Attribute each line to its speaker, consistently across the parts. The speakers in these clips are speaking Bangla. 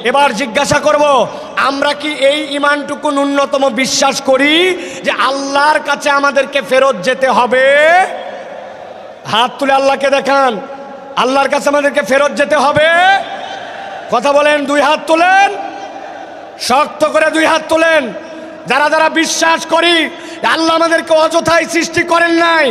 Speaker 1: এবার জিজ্ঞাসা করব, আমরা কি এই ঈমানটুকু ন্যূনতম বিশ্বাস করি যে আল্লাহর কাছে আমাদেরকে ফেরত যেতে হবে? হাত তুলে আল্লাহকে দেখান, আল্লাহর কাছে আমাদেরকে ফেরত যেতে হবে। কথা বলেন, দুই হাত তোলেন, শক্ত করে দুই হাত তোলেন। যারা যারা বিশ্বাস করি আল্লাহ আমাদেরকে অযথাই সৃষ্টি করেন নাই,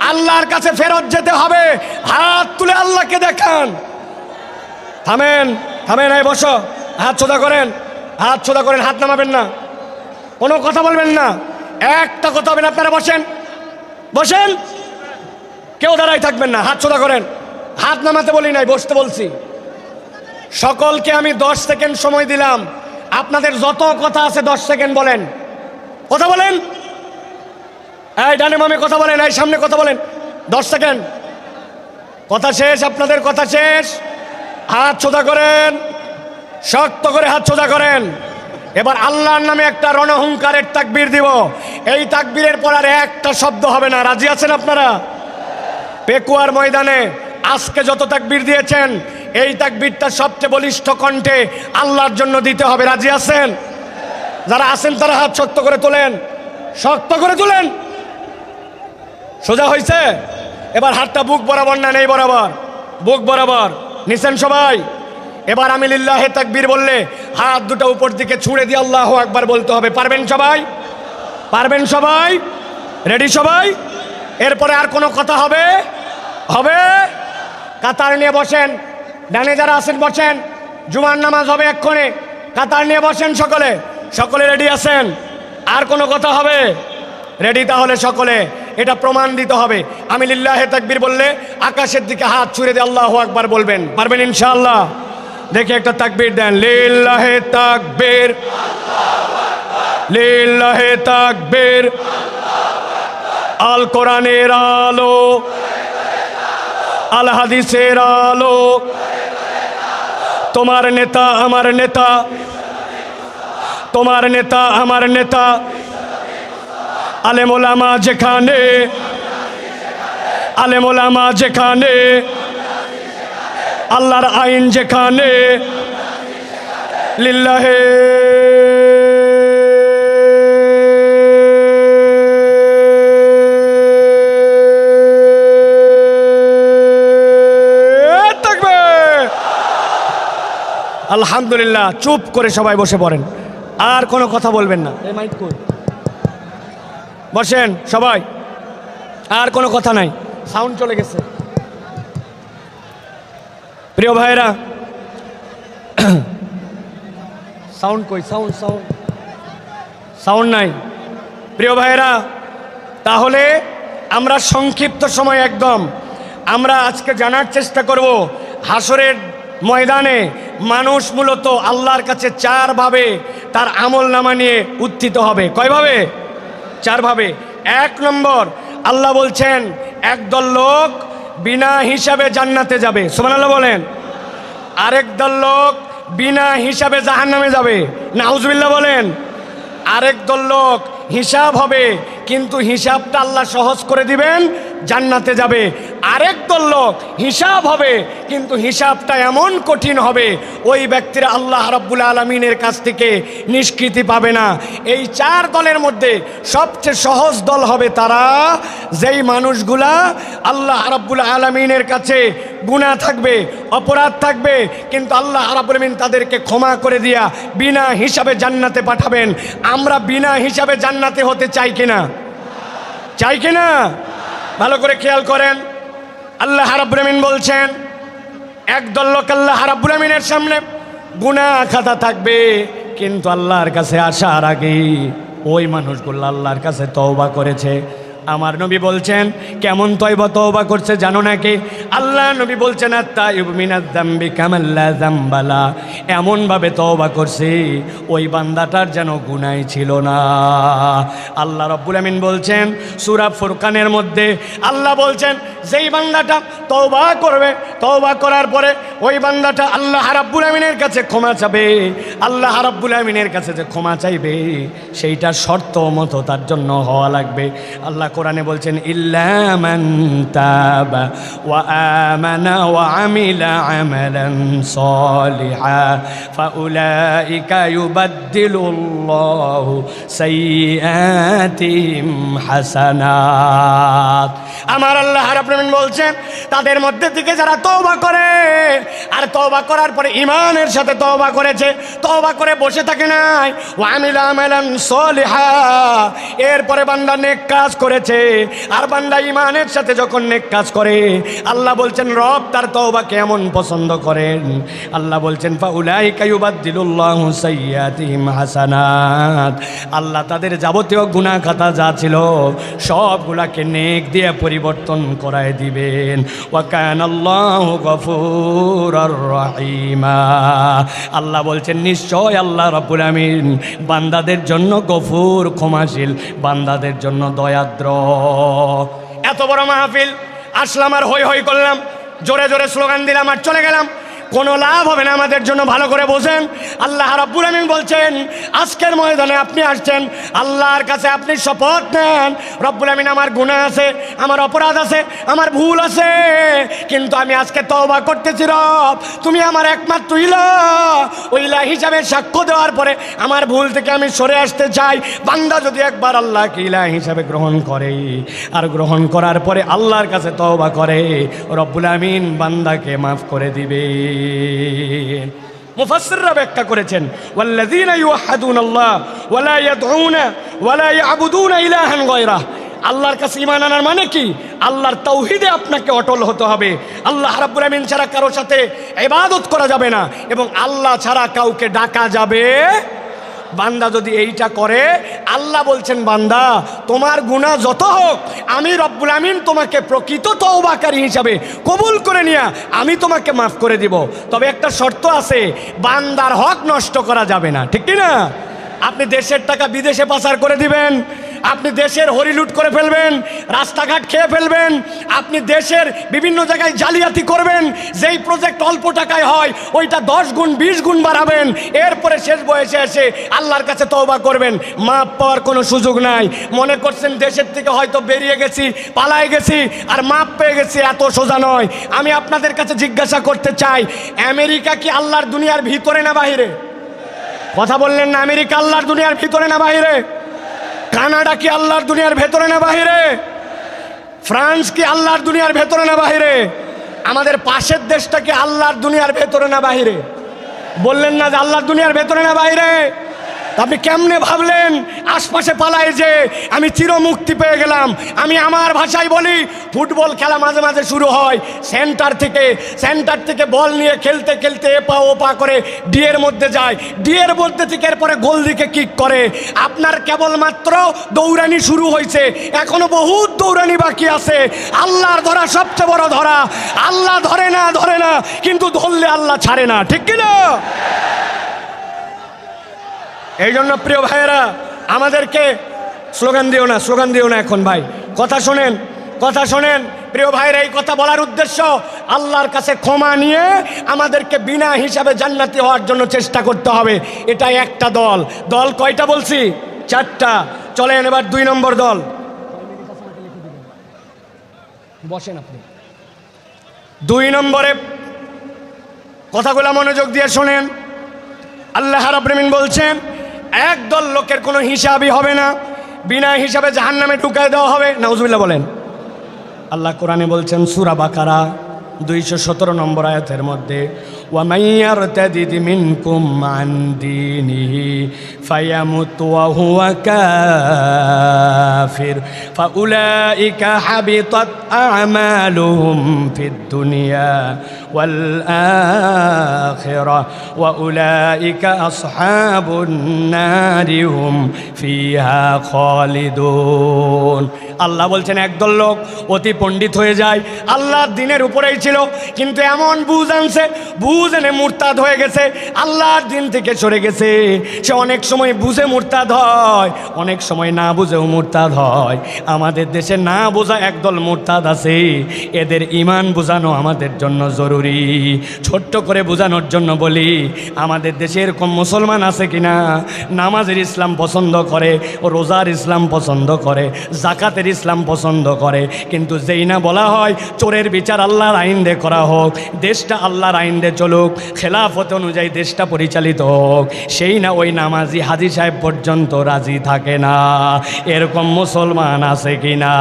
Speaker 1: আল্লাহর কাছে ফেরত যেতে হবে, হাত তুলে আল্লাহকে দেখান। থামেন, থামেন, এই বসো, হাত সোজা করেন, হাত সোজা করেন, হাত নামাবেন না, কোনো কথা বলবেন না, একটা কথা হবে না। আপনারা বসেন, বসেন, কেউ দাঁড়াই থাকবেন না, হাত সোজা করেন। হাত নামাতে বলি নাই, বসতে বলছি। সকলকে আমি 10 সেকেন্ড সময় দিলাম, আপনাদের যত কথা আছে 10 সেকেন্ড বলেন, কথা বলেন। এই ডানে মামে কথা বলেন, এই সামনে কথা বলেন, 10 সেকেন্ড, কথা শেষ, আপনাদের কথা শেষ। হাত সোজা করেন, শক্ত করে হাত সোজা করেন। এবার আল্লাহর নামে একটা রণহুঙ্কারের তাকবীর দিব। এই তাকবীরের পর আর একটা শব্দ হবে না। রাজি আছেন আপনারা? পেকুয়ার ময়দানে আজকে যত তাকবীর দিয়েছেন, এই তাকবীরটা সবচেয়ে বলিষ্ঠ কণ্ঠে আল্লাহর জন্য দিতে হবে। রাজি আছেন? যারা আছেন তারা হাত শক্ত করে তোলেন, শক্ত করে তোলেন। সোজা হয়েছে? এবার হাতটা বুক বরাবর না, নেই বরাবর, বুক বরাবর নিছেন সবাই। এবার আমি লিল্লাহে তাকবীর বললে হাত দুটো উপর দিকে ছুঁড়ে দিয়ে আল্লাহু আকবার বলতে হবে। পারবেন সবাই? পারবেন সবাই? রেডি সবাই? এরপরে আর কোনো কথা হবে? হবে? কাতার নিয়ে বসেন, ডানে যারা আছেন বসেন, জুমার নামাজ হবে এক্ষণে। কাতার নিয়ে বসেন সকলে, সকলে রেডি আছেন? আর কোনো কথা হবে? রেডি? তাহলে সকলে এটা প্রমাণ দিতে হবে। আমি লিল্লাহে তাকবীর বললে আকাশের দিকে হাত ছুঁড়ে দিয়ে আল্লাহু আকবার বলবেন। পারবেন ইনশাআল্লাহ? দেখে একটা তাকবীর দেন, লিল্লাহে তাকবীর, লিল্লাহে তাকবীর। আল কোরআনের আলো, আল হাদিসের আলো, তোমার নেতা আমার নেতা, তোমার নেতা আমার নেতা, আলেম ওলামা যেখানে, আলেম ওলামা যেখানে, আল্লাহর আইন যেখানে, লিল্লাহে আলহামদুলিল্লাহ। চুপ করে সবাই বসে পড়েন, আর কোনো কথা বলবেন না। এই মাইক কই? বসেন সবাই, আর কোনো কথা নাই, সাউন্ড চলে গেছে। প্রিয় ভাইরা, সাউন্ড কই? সাউন্ড সাউন্ড সাউন্ড নাই। প্রিয় ভাইরা, তাহলে আমরা সংক্ষিপ্ত সময় একদম আমরা আজকে জানার চেষ্টা করব, হাসরের ময়দানে মানুষ মূলত আল্লাহর কাছে 4 ভাবে তার আমল নামা নিয়ে উত্থিত হবে। কয়ভাবে? 4 ভাবে। 1 নম্বর, আল্লাহ বলছেন একদল লোক বিনা হিসাবে জান্নাতে যাবে, সুবহানাল্লাহ বলেন। আরেক দল লোক বিনা হিসাবে জাহান্নামে যাবে, নাউজুবিল্লাহ বলেন। আরেক দল লোক হিসাব হবে, কিন্তু হিসাবটা আল্লাহ সহজ করে দিবেন, জান্নাতে যাবে। আরেক দল লোক হিসাব হবে, কিন্তু হিসাবটা এমন কঠিন হবে ওই ব্যক্তিরা আল্লাহ রাব্বুল আলামিনের কাছ থেকে নিষ্কৃতি পাবে না। এই 4 দলের মধ্যে সবচেয়ে সহজ দল হবে তারা, যেই মানুষগুলা আল্লাহ রাব্বুল আলামিনের কাছে গুনাহ থাকবে, অপরাধ থাকবে, কিন্তু আল্লাহ রাব্বুল আলামিন তাদেরকে ক্ষমা করে দিয়া বিনা হিসাবে জান্নাতে পাঠাবেন। আমরা বিনা হিসাবে জান্নাতে হতে চাই কিনা? চাই কিনা? ভালো করে খেয়াল করেন। আল্লাহ রাব্বুল আলামিন বলছেন একদল লোক আল্লাহ রাব্বুল আলামিনের সামনে গুনাহ খাতা থাকবে, কিন্তু আল্লাহর কাছে আসার আগে ওই মানুষগুলো আল্লাহর কাছে তওবা করেছে। আমার নবী বলছেন কেমন তওবা করছে জানো নাকি? আল্লাহ নবী বলছেন আত-তাইয়িবু মিনাজ যামবি কামান লা যামবালা, এমনভাবে তওবা করছে ওই বান্দাটার যেন গুনাহই ছিল না। আল্লাহ রাব্বুল আমিন বলছেন সূরা ফুরকানের মধ্যে, আল্লাহ বলছেন যেই বান্দাটা তওবা করবে, তওবা করার পরে ওই বান্দাটা আল্লাহ রাব্বুল আমিনের কাছে ক্ষমা চাবে। আল্লাহ রাব্বুল আমিনের কাছে যে ক্ষমা চাইবে সেইটা শর্ত মতো তার জন্য হওয়া লাগবে। আল্লাহ কোরআনে বলছেন ইল্লা মান তাবা ওয়া আমানা ওয়া আমিলা আমালান সালিহা ফাউলাইকা ইউবাদদিলুল্লাহু সাইয়্যাতিহিম হাসানাত। আমার আল্লাহ রাব্বুল আমিন বলছেন তাদের মধ্যে থেকে যারা তওবা করে আর তওবা করার পরে ঈমানের সাথে তওবা করেছে, তওবা করে বসে থাকে নাই, ওয়া আমিলা আমালান সালিহা, এরপরে বান্দা নেক কাজ করেছে, আর বান্দা ঈমানের সাথে যখন নেক কাজ করে আল্লাহ বলছেন রব তার তওবা কেমন পছন্দ করেন। আল্লাহ বলছেন ফাউলাইকা ইউবাদদিলুল্লাহু সাইয়্যাতিহিম হাসানাত, আল্লাহ তাদের যাবতীয় গুনাহ খাতা যা ছিল সবগুলাকে নেক দিয়ে পরিবর্তন করায় দিবেন। ওয়া কানাল্লাহু গফুরুর রহিমা, আল্লাহ বলছেন নিশ্চয় আল্লাহ রাব্বুল আমিন বান্দাদের জন্য গফুর ক্ষমাশীল, বান্দাদের জন্য দয়াদ্র। এত বড় মাহফিল আসলাম আর হই হই করলাম, জোরে জোরে স্লোগান দিলাম আর চলে গেলাম, কোনো লাভ হবে না আমাদের জন্য। ভালো করে বোঝেন, আল্লাহ রাব্বুল আমিন বলছেন আজকের ময়দানে আপনি আসছেন, আল্লাহর কাছে আপনি শপথ নেন রব্বুল আমিন আমার গুনাহ আছে, আমার অপরাধ আছে, আমার ভুল আছে, কিন্তু আমি আজকে তওবা করতেছি রব, তুমি আমার একমাত্র ইলাহ হিসাবে সাক্ষ্য দেওয়ার পরে আমার ভুল থেকে আমি সরে আসতে চাই। বান্দা যদি একবার আল্লাহকে ইলাহ হিসাবে গ্রহণ করে আর গ্রহণ করার পরে আল্লাহর কাছে তওবা করে রব্বুল আমিন বান্দাকে মাফ করে দিবে। মুফাসসিররা ব্যাখ্যা করেছেন ওয়াল্লাযীনা ইউওয়াহ্হিদুনাল্লাহ ওয়া লা ইয়াদউনা ওয়া লা ইয়াবুদুনা ইলাহান গায়রাহ, আল্লাহর কাছে ঈমান আনার মানে কি? আল্লাহর তাওহীদে আপনাকে অটল হতে হবে। আল্লাহ রাব্বুল আমিন ছাড়া কারোর সাথে ইবাদত করা যাবে না এবং আল্লাহ ছাড়া কাউকে ডাকা যাবে। বান্দা যদি এইটা করে আল্লাহ বলছেন বান্দা তোমার গুনাহ যত হোক আমি রব্বুল আমিন তোমাকে প্রকৃত তওবাকারী হিসাবে কবুল করে নিয়া আমি তোমাকে মাফ করে দিব। তবে একটা শর্ত আছে, বান্দার হক নষ্ট করা যাবে না, ঠিক কি না? আপনি দেশের টাকা বিদেশে পাচার করে দিবেন, আপনি দেশের হরিলুট করে ফেলবেন, রাস্তাঘাট খেয়ে ফেলবেন, আপনি দেশের বিভিন্ন জায়গায় জালিয়াতি করবেন, যেই প্রজেক্ট অল্প টাকায় হয় ওইটা 10 গুণ 20 গুণ বাড়াবেন, এরপরে শেষ বয়সে এসে আল্লাহর কাছে তওবা করবেন, মাপ পাওয়ার কোনো সুযোগ নাই। মনে করছেন দেশের থেকে হয়তো বেরিয়ে গেছি, পালায়ে গেছি আর মাপ পেয়ে গেছি, এত সোজা নয়। আমি আপনাদের কাছে জিজ্ঞাসা করতে চাই, আমেরিকা কি আল্লাহর দুনিয়ার ভিতরে না বাহিরে? কথা বললেন না, আমেরিকা আল্লাহর দুনিয়ার ভিতরে না বাহিরে? কানাডা কি আল্লাহর দুনিয়ার ভেতরে না বাহিরে? ফ্রান্স কি আল্লাহর দুনিয়ার ভেতরে না বাহিরে? আমাদের পাশের দেশটা কি আল্লাহর দুনিয়ার ভেতরে না বাহিরে? বললেন না যে আল্লাহর দুনিয়ার ভেতরে না বাহিরে? আপনি কেমনে ভাবলেন আশপাশে পালায় যে আমি চির মুক্তি পেয়ে গেলাম? আমি আমার ভাষায় বলি, ফুটবল খেলা মাঝে মাঝে শুরু হয় সেন্টার থেকে বল নিয়ে খেলতে খেলতে এপা ওপা করে ডিয়ের মধ্যে যায়, ডিয়ের মধ্যে থেকে এরপরে গোল দিকে কিক করে। আপনার কেবলমাত্র দৌড়ানি শুরু হয়েছে, এখনো বহুত দৌড়ানি বাকি আছে। আল্লাহর ধরা সবচেয়ে বড় ধরা, আল্লাহ ধরে না কিন্তু ধরলে আল্লাহ ছাড়ে না, ঠিক কিনা? এই জন্য প্রিয় ভাইয়েরা আমাদেরকে স্লোগান দিও না এখন ভাই, কথা শোনেন প্রিয় ভাইয়েরা, এই কথা বলার উদ্দেশ্য আল্লাহর কাছে ক্ষমা নিয়ে আমাদেরকে বিনা হিসাবে জান্নাতি হওয়ার জন্য চেষ্টা করতে হবে। এটা একটা দল কয়টা বলছি? 4টা। চলেন এবার 2 নম্বর দল, বসেন আপনি। 2 নম্বরে কথাগুলো মনোযোগ দিয়ে শোনেন। আল্লাহ রাব্বুল আমিন বলছেন একদল লোকের কোনো হিসাবই হবে না, বিনা হিসাবে জাহান্নামে ঢুকায় দেওয়া হবে। নাউজুবিল্লাহ বলেন। আল্লাহ কোরআনে বলছেন সূরা বাকারা 217 নম্বর আয়াতের মধ্যে, ওয়া মাইয়ারতাদিদ মিনকুম আন দীনিহি ফায়ামুত ওয়া হুয়া কাফির ফাউলাইকা হাবিতাত আমালুহুম ফিদ দুনিয়া ওয়াল আখিরাহ ওয়া উলাইকা আসহাবুন নারি হুম ফিহা খালিদুন। আল্লাহ বলছেন একদল লোক অতি পণ্ডিত হয়ে যায়, আল্লাহর দিনের উপরেই ছিল, কিন্তু এমন বুঝ আনছে, বুঝ এনে মুরতাদ হয়ে গেছে, আল্লাহর দিন থেকে সরে গেছে। সে অনেক সময় বুঝে মুরতাদ হয়, অনেক সময় না বুঝেও মুরতাদ হয়। আমাদের দেশে না বোঝা একদল মুরতাদ আছে, এদের ঈমান বোঝানো আমাদের জন্য জরুরি। ছোট্ট করে বোঝানোর জন্য বলি, আমাদের দেশে এরকম মুসলমান আছে কিনা নামাজের ইসলাম পছন্দ করে, রোজার ইসলাম পছন্দ করে, জাকাতের ইসলাম পছন্দ করে, কিন্তু যেই না বলা হয় চোরের বিচার আল্লাহর আইন দিয়ে করা হোক, দেশটা আল্লাহর আইন দিয়ে চলুক, খেলাফত অনুযায়ী দেশটা পরিচালিত হোক, সেই না ওই নামাজি হাজী সাহেব পর্যন্ত রাজি থাকে না। এরকম মুসলমান আছে কিনা?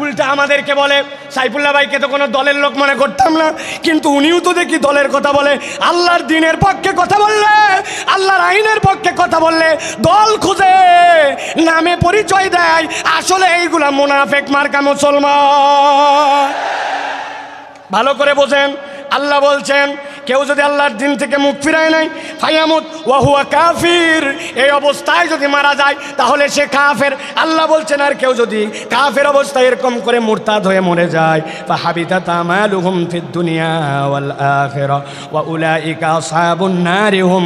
Speaker 1: উল্টা আমাদেরকে বলে, সাইফুল্লাহ ভাইকে তো কোনো দলের লোক মনে করতাম না, কিন্তু উনিও তো দেখি দলের কথা বলে। আল্লাহর দিনের পক্ষে কথা বললে, আল্লাহর আইনের পক্ষে কথা বললে দল খুঁজে নামে পরিচয় দেয়, আসলে এইগুলা মুনাফেক মার্কা মুসলমান। ভালো করে বোঝেন, আল্লাহ বলছেন কেউ যদি আল্লাহর দিন থেকে মুখ ফিরায় নাই, ফায়ামুত ওয়া হুয়া কাফির, এই অবস্থায় যদি মারা যায় তাহলে সে কাফের। আল্লাহ বলছেন আর কেউ যদি কাফের অবস্থায় এরকম করে মুরতাদ হয়ে মরে যায়, ফাহাবিতাত আমালুহুম ফিদ দুনিয়া ওয়াল আখিরা ওয়া উলাইকা আসহাবুন নারি হুম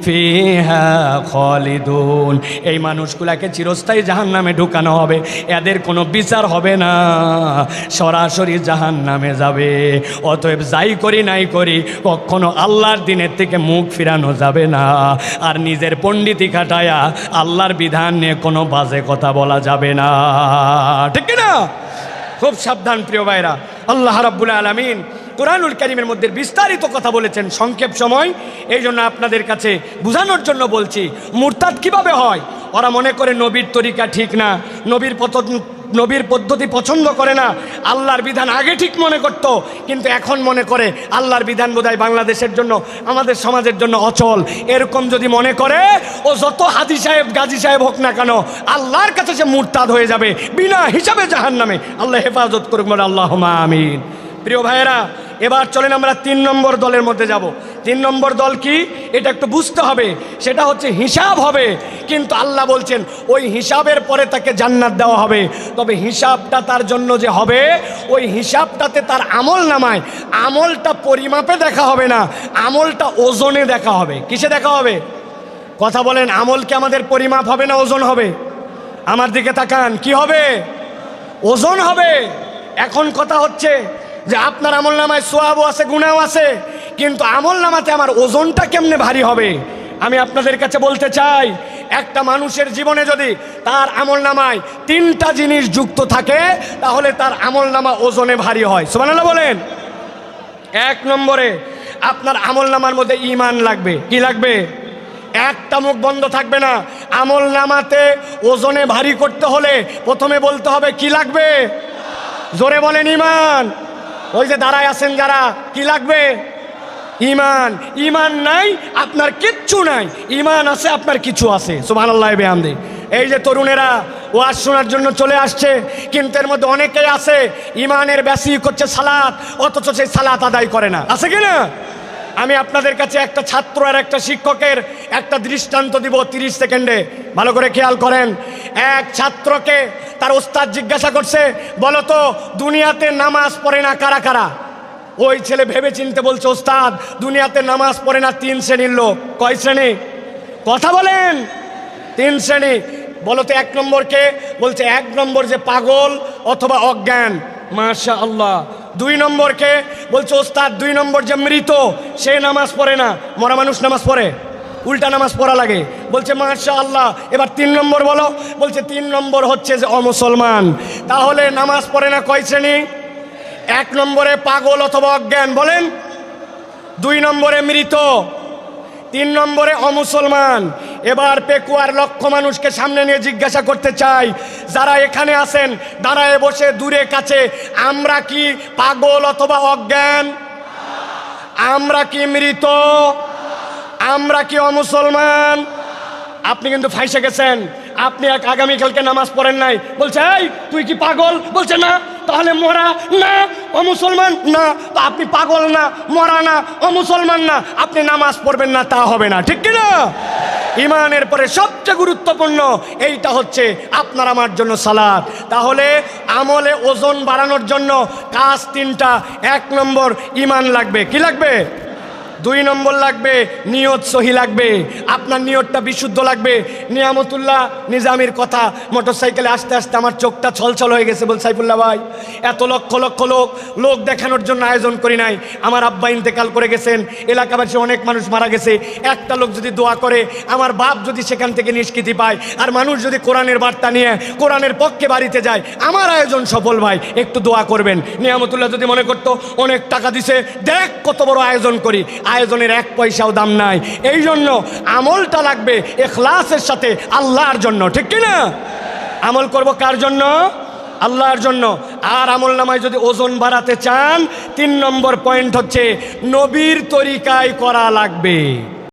Speaker 1: ফিহা খালিদুন। এই মানুষগুলাকে চিরস্থায়ী জাহান্নামে ঢুকানো হবে, এদের কোনো বিচার হবে না, সরাসরি জাহান্নামে যাবে। অতএব যাই করি নাই করি, কখনো আল্লাহর দিনের থেকে মুখ ফিরানো যাবে না। আর নিজের পণ্ডিতি খাটায়া আল্লাহর বিধান নিয়ে কোনো বাজে কথা বলা যাবে না, ঠিক না? খুব সাবধান প্রিয় ভাইরা। আল্লাহ রাব্বুল আলামিন কুরআনুল কারীমের মধ্যে বিস্তারিত কথা বলেছেন, সংক্ষেপ সময় এই জন্য আপনাদের কাছে বোঝানোর জন্য বলছি। মুরতাদ কিভাবে হয়? ওরা মনে করে নবীর তরিকা ঠিক না, নবীর পদ্ধতি পছন্দ করে না, আল্লাহর বিধান আগে ঠিক মনে করত, কিন্তু এখন মনে করে আল্লাহর বিধান বোধহয় বাংলাদেশের জন্য, আমাদের সমাজের জন্য অচল। এরকম যদি মনে করে, ও যত হাজী সাহেব গাজী সাহেব হোক না কেন, আল্লাহর কাছে সে মুরতাদ হয়ে যাবে বিনা হিসাবে জাহান্নামে। আল্লাহ হেফাজত করুক, আল্লাহুম্মা আমিন। প্রিয় ভাইয়েরা, এবার চলেন আমরা 3 নম্বর দলের মধ্যে যাব। 3 নম্বর দল কি এটা একটু বুঝতে হবে, সেটা হচ্ছে হিসাব হবে, কিন্তু আল্লাহ বলছেন ওই হিসাবের পরে তাকে জান্নাত দেওয়া হবে। তবে হিসাবটা তার জন্য যে হবে, ওই হিসাবটাতে তার আমল নামায়, আমলটা পরিমাপে দেখা হবে না, আমলটা ওজনে দেখা হবে। কিসে দেখা হবে? কথা বলেন, আমল কি আমাদের পরিমাপ হবে না ওজন হবে? আমার দিকে তাকান, কি হবে? ওজন হবে। এখন কথা হচ্ছে যে আপনার আমল নামায় সোয়াবও আছে, গুনাহও আছে, কিন্তু আমল নামাতে আমার ওজনটা কেমনে ভারী হবে? আমি আপনাদের কাছে বলতে চাই, একটা মানুষের জীবনে যদি তার আমল নামায় 3টা জিনিস যুক্ত থাকে, তাহলে তার আমল নামা ওজনে ভারী হয়। সুবহানাল্লাহ বলেন। 1 নম্বরে আপনার আমল নামার মধ্যে ঈমান লাগবে। কি লাগবে? একটা মুখ বন্ধ থাকবে না। আমল নামাতে ওজনে ভারী করতে হলে প্রথমে বলতে হবে কি লাগবে? জোরে বলেন, ঈমান। ওই যে দাঁড়ায় আছেন যারা, কি লাগবে? ঈমান। ঈমান নাই আপনার কিচ্ছু নাই, ঈমান আছে আপনার কিছু আছে। সুবহানাল্লাহ বিহামদি। এই যে তরুণেরা ওয়াজ শোনার জন্য চলে আসছে, কিন্তু এর মধ্যে অনেকেই আছে ঈমানের বেসিক হচ্ছে সালাত, অথচ সেই সালাত আদায় করে না, আছে কি না? আমি আপনাদের কাছে একটা ছাত্র আর একটা শিক্ষকের একটা দৃষ্টান্ত দিব 30 সেকেন্ডে, ভালো করে খেয়াল করেন। এক ছাত্রকে তার ওস্তাদ জিজ্ঞাসা করছে, বলো তো দুনিয়াতে নামাজ পড়ে না কারা কারা? ওই ছেলে ভেবে চিনতে বলছে, ওস্তাদ দুনিয়াতে নামাজ পড়ে না 3 শ্রেণীর লোক। কয় শ্রেণী? কথা বলেন। 3 শ্রেণী। বলো তো 1 নম্বরকে? বলছে 1 নম্বর যে পাগল অথবা অজ্ঞান। মাশাআল্লাহ। 2 নম্বরকে? বলছে ওস্তাদ 2 নম্বর যে মৃত, সে নামাজ পড়ে না। মরা মানুষ নামাজ পড়ে, উল্টা নামাজ পড়া লাগে। বলছে মাশাআল্লাহ। এবার 3 নম্বর বলো। বলছে 3 নম্বর হচ্ছে যে অমুসলমান। তাহলে নামাজ পড়ে না কয় শ্রেণী? 1 নম্বরে পাগল অথবা অজ্ঞান বলেন, 2 নম্বরে মৃত, 3 নম্বরে অমুসলমান। এবার পেকুয়ার লক্ষ মানুষকে সামনে নিয়ে জিজ্ঞাসা করতে চাই, যারা এখানে আছেন দাঁড়ায় বসে দূরে কাছে, আমরা কি পাগল অথবা অজ্ঞান? আমরা কি মৃত? আমরা কি অমুসলমান? আপনি কিন্তু ফাঁসে গেছেন। আপনি আগামীকালকে নামাজ পড়েন নাই, বলছে এই তুই কি পাগল? বলছে না। তাহলে মরা না, অমুসলমান না। তো আপনি পাগল না, মরা না, অমুসলমান না, আপনি নামাজ পড়বেন না, তা হবে না, ঠিক কিনা? ইমানের পরে সবচেয়ে গুরুত্বপূর্ণ এইটা হচ্ছে আপনার আমার জন্য সালাত। তাহলে আমলে ওজন বাড়ানোর জন্য কাজ তিনটা। 1 নম্বর ইমান লাগবে। কি লাগবে? 2 নম্বর লাগবে নিয়ত সহি লাগবে, আপনার নিয়তটা বিশুদ্ধ লাগবে। নিয়ামতুল্লাহ নিজামীর কথা, মোটরসাইকেলে আসতে আসতে আমার চোখটা ছলছল হয়ে গেছে। বল সাইফুল্লাহ ভাই, এত লক্ষ লক্ষ লোক দেখানোর জন্য আয়োজন করি নাই। আমার আব্বা ইন্তেকাল করে গেছেন, এলাকাবাসী অনেক মানুষ মারা গেছে। একটা লোক যদি দোয়া করে, আমার বাপ যদি সেখান থেকে নিষ্কৃতি পায়, আর মানুষ যদি কোরআনের বার্তা নিয়ে কোরআনের পক্ষে বাড়িতে যায়, আমার আয়োজন সফল ভাই, একটু দোয়া করবেন। নিয়ামতুল্লাহ যদি মনে করতো অনেক টাকা দিছে, দেখ কত বড় আয়োজন করি, আয়োজনের 1 পয়সাও দাম নাই। এই জন্য আমলটা লাগবে ইখলাসের সাথে, আল্লাহর জন্য। ঠিক কি না? আমল করব কার জন্য? আল্লাহর জন্য। আর আমল নামায় যদি ওজন বাড়াতে চান, 3 নম্বর পয়েন্ট হচ্ছে নবীর তরিকায় করা লাগবে।